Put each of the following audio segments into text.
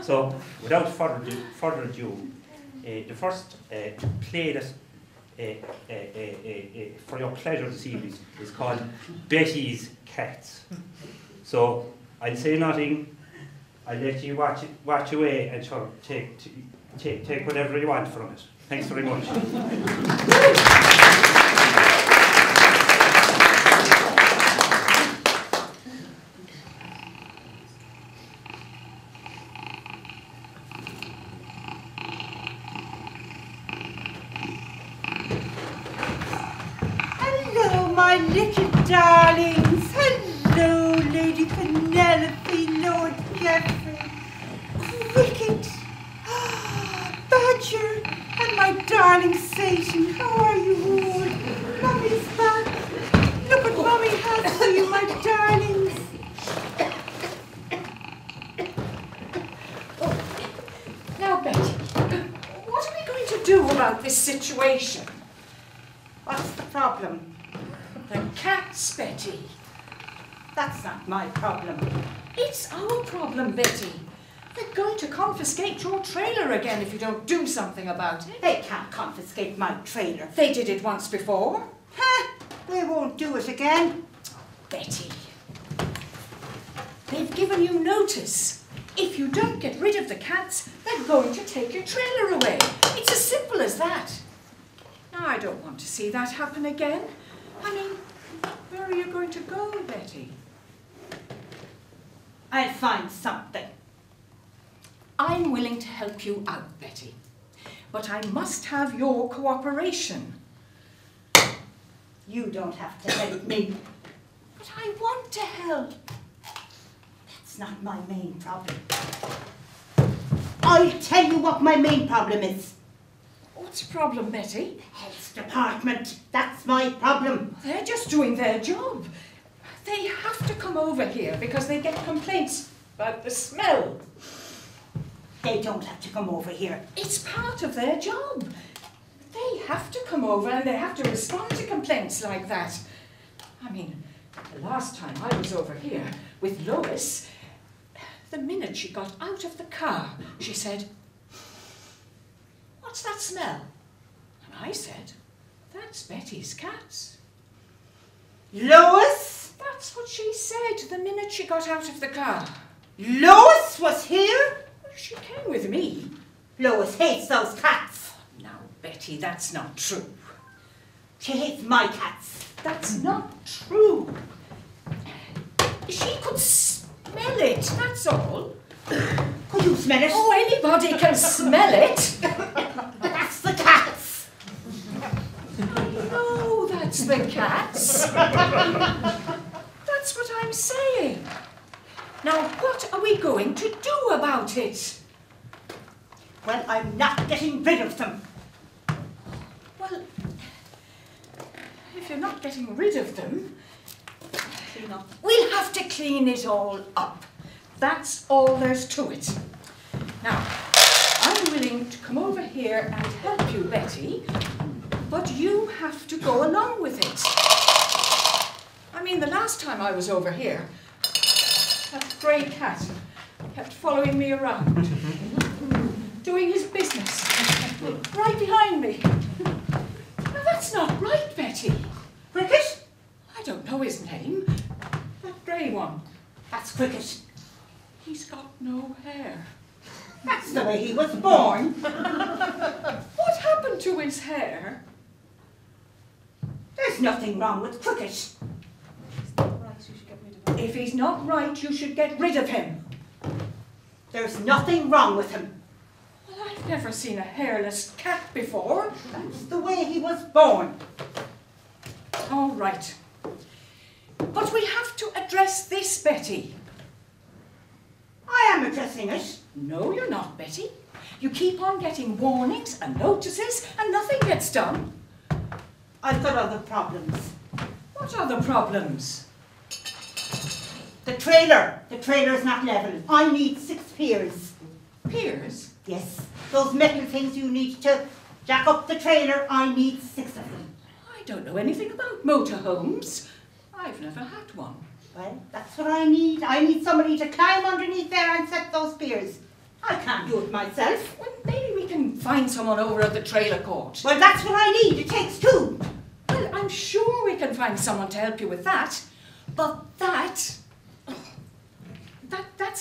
So, without further ado, the first play that for your pleasure this evening is called Betty's Cats. So, I'll say nothing. I'll let you watch away and sure, take whatever you want from it. Thanks very much. Hello, my little darlings. Hello, Lady Penelope, Lord Geoffrey, Cricket, Badger, and my darling Satan. How are you all? Mummy's back. Look what Mummy has for you, my darlings. Now, Betty, what are we going to do about this situation? What's the problem? The cats, Betty. That's not my problem. It's our problem, Betty. They're going to confiscate your trailer again if you don't do something about it. They can't confiscate my trailer. They did it once before. Huh? They won't do it again. Betty, they've given you notice. If you don't get rid of the cats, they're going to take your trailer away. It's as simple as that. Now, I don't want to see that happen again. I mean, where are you going to go, Betty? I'll find something. I'm willing to help you out, Betty, but I must have your cooperation. You don't have to help me. But I want to help. That's not my main problem. I'll tell you what my main problem is. What's the problem, Betty? Health department. That's my problem. They're just doing their job. They have to come over here because they get complaints about the smell. They don't have to come over here. It's part of their job. They have to come over and they have to respond to complaints like that. I mean, the last time I was over here with Lois, the minute she got out of the car, she said, "What's that smell?" And I said, "That's Betty's cats." Lois? That's what she said the minute she got out of the car. Lois was here? She came with me. Lois hates those cats. Now, Betty, that's not true. She hates my cats. That's not true. She could smell it, that's all. Could you smell it? Oh, anybody can smell it. That's the cats. No, that's the cats. That's what I'm saying. Now, what are we going to do about it? Well, I'm not getting rid of them. Well, if you're not getting rid of them, we'll have to clean it all up. That's all there's to it. Now, I'm willing to come over here and help you, Betty, but you have to go along with it. I mean, the last time I was over here, that grey cat kept following me around, doing his business, right behind me. Now, that's not right, Betty. Cricket? I don't know his name. That grey one. That's Cricket. He's got no hair. That's the way he was born. What happened to his hair? There's nothing wrong with Cricket. If he's not right, you should get rid of him. There's nothing wrong with him. Well, I've never seen a hairless cat before. That's the way he was born. All right. But we have to address this, Betty. I am addressing it. No, you're not, Betty. You keep on getting warnings and notices and nothing gets done. I've got other problems. What other problems? The trailer. The trailer's not level. I need 6 piers. Piers? Yes. Those metal things you need to jack up the trailer, I need 6 of them. I don't know anything about motorhomes. I've never had one. Well, that's what I need. I need somebody to climb underneath there and set those piers. I can't do it myself. Well, maybe we can find someone over at the trailer court. Well, that's what I need. It takes two. Well, I'm sure we can find someone to help you with that. But that's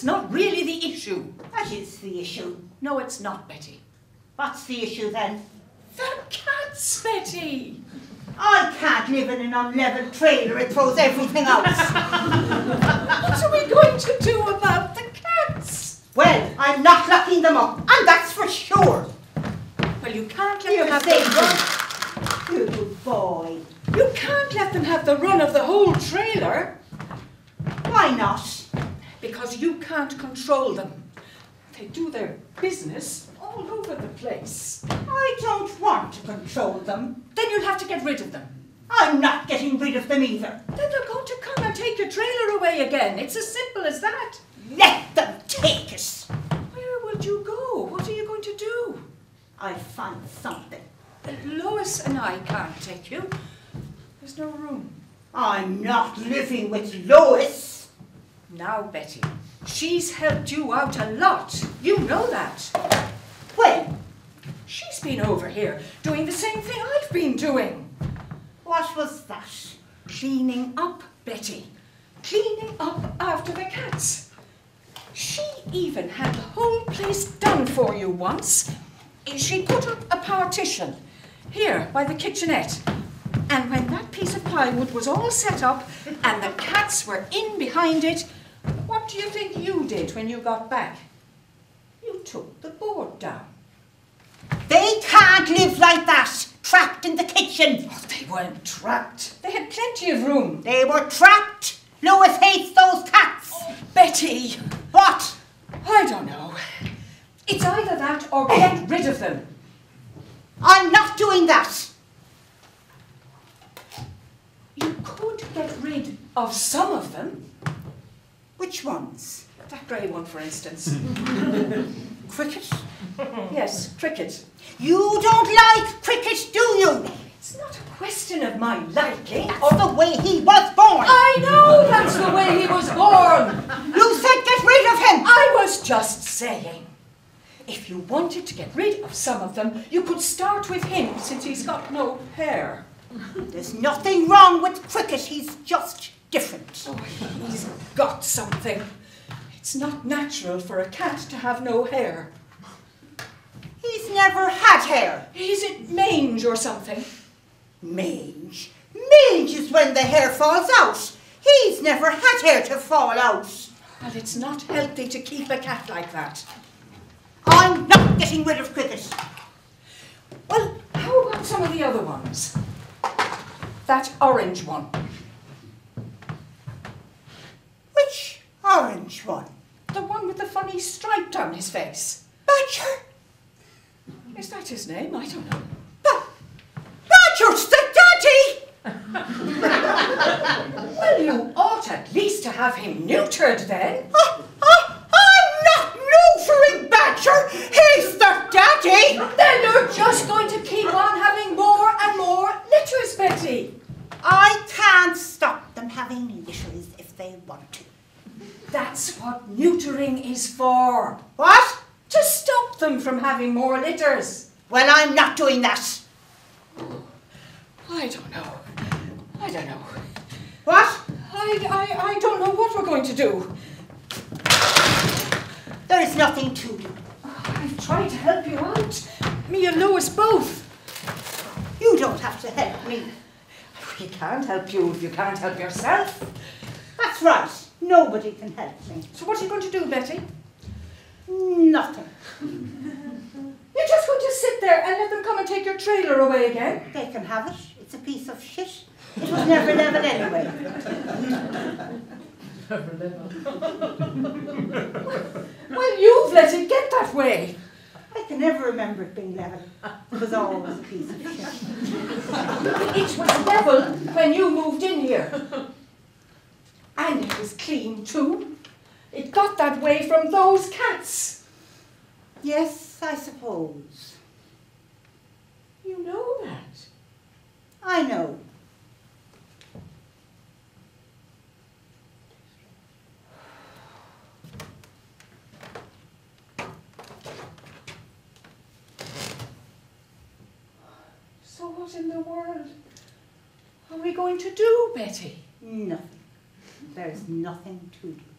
not really the issue. That is the issue. No, it's not, Betty. What's the issue then? The cats, Betty! I can't live in an unlevel trailer. It throws everything out. What are we going to do about the cats? Well, I'm not locking them up, and that's for sure. Well, you can't let Here them have they the run. Good boy. You can't let them have the run of the whole trailer. Why not? Because you can't control them. They do their business all over the place. I don't want to control them. Then you'll have to get rid of them. I'm not getting rid of them either. Then they're going to come and take your trailer away again. It's as simple as that. Let them take it. Where would you go? What are you going to do? I'll find something. Lois and I can't take you. There's no room. I'm not living with Lois. Now, Betty, she's helped you out a lot. You know that. When? She's been over here doing the same thing I've been doing. What was that? Cleaning up, Betty. Cleaning up after the cats. She even had the whole place done for you once. She put up a partition here by the kitchenette. And when that piece of plywood was all set up and the cats were in behind it, what do you think you did when you got back? You took the board down. They can't live like that, trapped in the kitchen. Oh, they weren't trapped. They had plenty of room. They were trapped. Lois hates those cats. Oh, Betty. What? I don't know. It's either that or get rid of them. I'm not doing that. You could get rid of some of them. Which ones? That grey one, for instance. Cricket? Yes, Cricket. You don't like Cricket, do you? It's not a question of my liking. That's the way he was born. I know that's the way he was born. You said get rid of him. I was just saying. If you wanted to get rid of some of them, you could start with him, since he's got no hair. There's nothing wrong with Cricket. He's just different. Oh, he's got something. It's not natural for a cat to have no hair. He's never had hair. Is it mange or something? Mange? Mange is when the hair falls out. He's never had hair to fall out. Well, it's not healthy to keep a cat like that. I'm not getting rid of Cricket. Well, how about some of the other ones? That orange one. Which orange one? The one with the funny stripe down his face. Badger? Is that his name? I don't know. Badger's the daddy! Well, you ought at least to have him neutered then. I'm not neutering Badger! He's the daddy! Then you're just going to keep on having more and more litters, Betty. I can't stop them having litters if they want to. That's what neutering is for. What? To stop them from having more litters. Well, I'm not doing that. I don't know. What? I don't know what we're going to do. There is nothing to do. I've tried to help you out. Me and Lois both. You don't have to help me. We can't help you if you can't help yourself. That's right. Nobody can help me. So what are you going to do, Betty? Nothing. You're just going to sit there and let them come and take your trailer away again? They can have it. It's a piece of shit. It was never level anyway. Well, you've let it get that way. I can never remember it being level. It was always a piece of shit. It was level when you moved in here. And it was clean too. It got that way from those cats. Yes, I suppose. You know that. I know. What in the world are we going to do, Betty? Nothing. There's nothing to do.